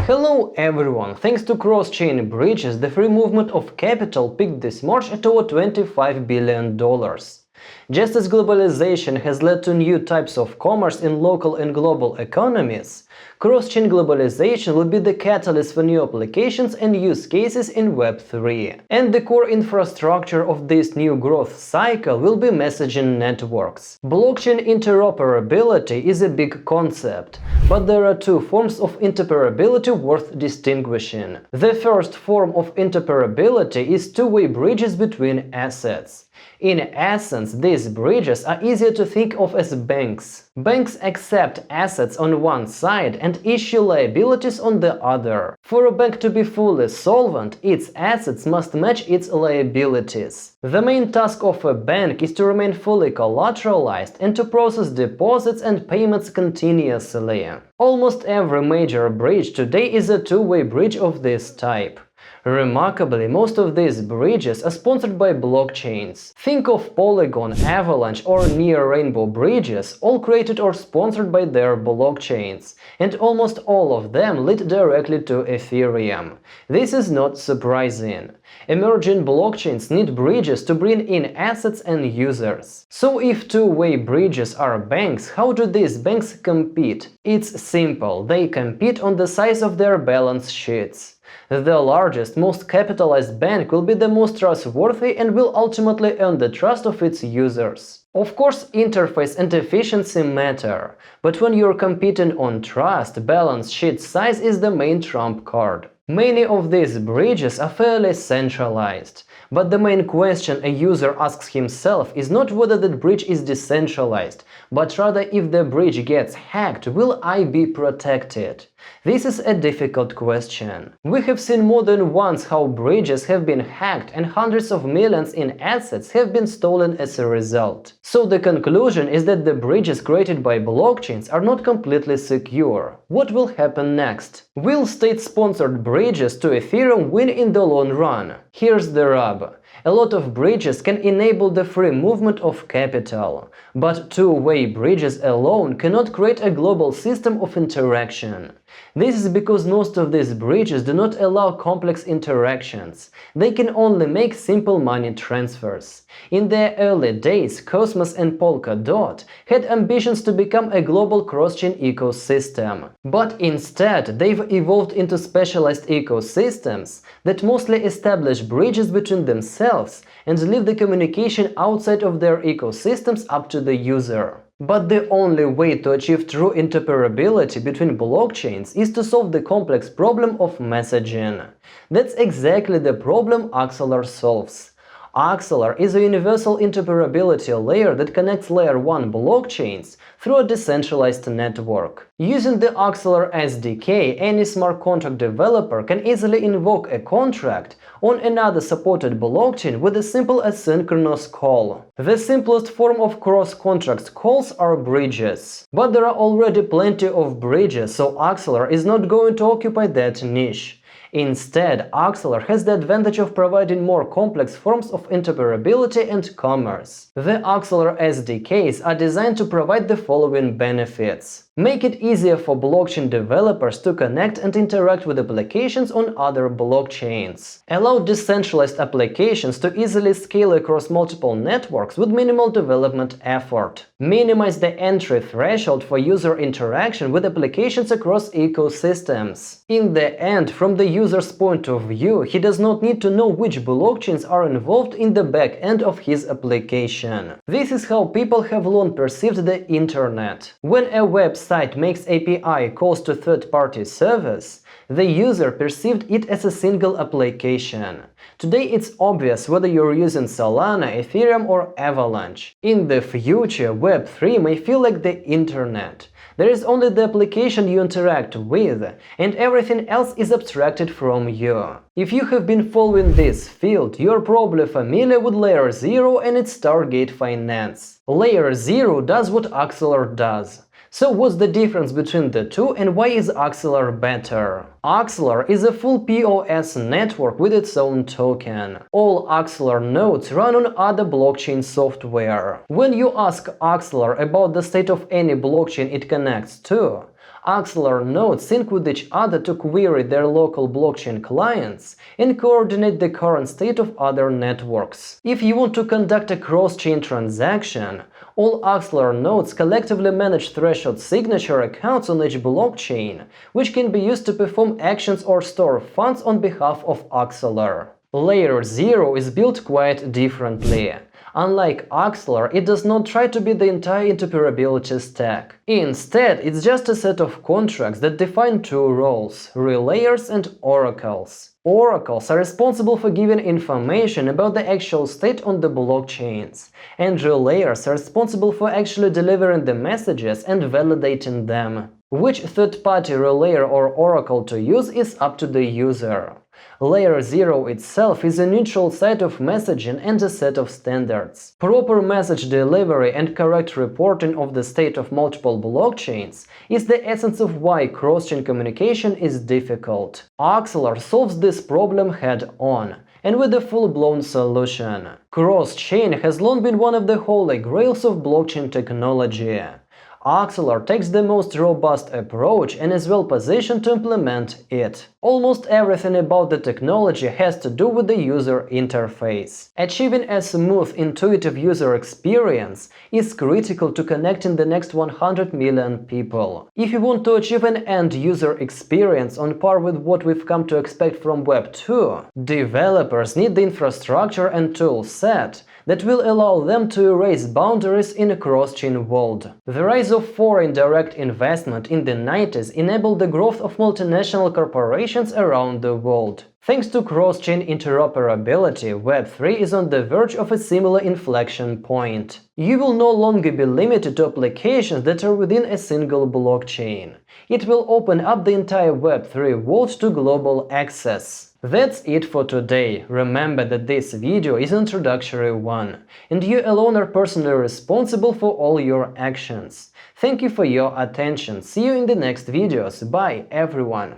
Hello everyone! Thanks to Crosschain Bridges, the free movement of capital peaked this March at over $25 billion. Just as globalization has led to new types of commerce in local and global economies, cross-chain globalization will be the catalyst for new applications and use cases in Web3. And the core infrastructure of this new growth cycle will be messaging networks. Blockchain interoperability is a big concept, but there are two forms of interoperability worth distinguishing. The first form of interoperability is two-way bridges between assets. In essence, these bridges are easier to think of as banks. Banks accept assets on one side and issue liabilities on the other. For a bank to be fully solvent, its assets must match its liabilities. The main task of a bank is to remain fully collateralized and to process deposits and payments continuously. Almost every major bridge today is a two-way bridge of this type. Remarkably, most of these bridges are sponsored by blockchains. Think of Polygon, Avalanche or Near Rainbow bridges, all created or sponsored by their blockchains, and almost all of them lead directly to Ethereum. This is not surprising. Emerging blockchains need bridges to bring in assets and users. So if two-way bridges are banks, how do these banks compete? It's simple, they compete on the size of their balance sheets. The largest, most capitalized bank will be the most trustworthy and will ultimately earn the trust of its users. Of course, interface and efficiency matter, but when you're competing on trust, balance sheet size is the main trump card. Many of these bridges are fairly centralized, but the main question a user asks himself is not whether that bridge is decentralized, but rather if the bridge gets hacked, will I be protected? This is a difficult question. We have seen more than once how bridges have been hacked and hundreds of millions in assets have been stolen as a result. So the conclusion is that the bridges created by blockchains are not completely secure. What will happen next? Will state-sponsored bridges to Ethereum win in the long run? Here's the rub. A lot of bridges can enable the free movement of capital, but two-way bridges alone cannot create a global system of interaction. This is because most of these bridges do not allow complex interactions. They can only make simple money transfers. In their early days, Cosmos and Polkadot had ambitions to become a global cross-chain ecosystem. But instead, they've evolved into specialized ecosystems that mostly establish bridges between themselves and leave the communication outside of their ecosystems up to the user. But the only way to achieve true interoperability between blockchains is to solve the complex problem of messaging. That's exactly the problem Axelar solves. Axelar is a universal interoperability layer that connects layer 1 blockchains through a decentralized network. Using the Axelar SDK, any smart contract developer can easily invoke a contract on another supported blockchain with a simple asynchronous call. The simplest form of cross-contract calls are bridges. But there are already plenty of bridges, so Axelar is not going to occupy that niche. Instead, Axelar has the advantage of providing more complex forms of interoperability and commerce. The Axelar SDKs are designed to provide the following benefits. Make it easier for blockchain developers to connect and interact with applications on other blockchains. Allow decentralized applications to easily scale across multiple networks with minimal development effort. Minimize the entry threshold for user interaction with applications across ecosystems. In the end, from the user's point of view, he does not need to know which blockchains are involved in the back end of his application. This is how people have long perceived the internet. When a website makes API calls to third-party servers, the user perceived it as a single application. Today it's obvious whether you're using Solana, Ethereum or Avalanche. In the future, Web3 may feel like the internet. There is only the application you interact with, and everything else is abstracted from you. If you have been following this field, you're probably familiar with Layer 0 and its Stargate finance. Layer 0 does what Axelar does. So what's the difference between the two and why is Axelar better? Axelar is a full POS network with its own token. All Axelar nodes run on other blockchain software. When you ask Axelar about the state of any blockchain it connects to, Axelar nodes sync with each other to query their local blockchain clients and coordinate the current state of other networks. If you want to conduct a cross-chain transaction, all Axelar nodes collectively manage threshold signature accounts on each blockchain, which can be used to perform actions or store funds on behalf of Axelar. Layer 0 is built quite differently. Unlike Axelar, it does not try to be the entire interoperability stack. Instead, it's just a set of contracts that define two roles: relayers and oracles. Oracles are responsible for giving information about the actual state on the blockchains, and relayers are responsible for actually delivering the messages and validating them. Which third-party relayer or oracle to use is up to the user. Layer 0 itself is a neutral set of messaging and a set of standards. Proper message delivery and correct reporting of the state of multiple blockchains is the essence of why cross-chain communication is difficult. Axelar solves this problem head-on, and with a full-blown solution. Cross-chain has long been one of the holy grails of blockchain technology. Axelar takes the most robust approach and is well positioned to implement it. Almost everything about the technology has to do with the user interface. Achieving a smooth, intuitive user experience is critical to connecting the next 100 million people. If you want to achieve an end-user experience on par with what we've come to expect from Web 2, developers need the infrastructure and tool set that will allow them to erase boundaries in a cross-chain world. The rise of foreign direct investment in the 90s enabled the growth of multinational corporations around the world. Thanks to cross-chain interoperability, Web3 is on the verge of a similar inflection point. You will no longer be limited to applications that are within a single blockchain. It will open up the entire Web3 world to global access. That's it for today. Remember that this video is an introductory one, and you alone are personally responsible for all your actions. Thank you for your attention. See you in the next videos. Bye, everyone.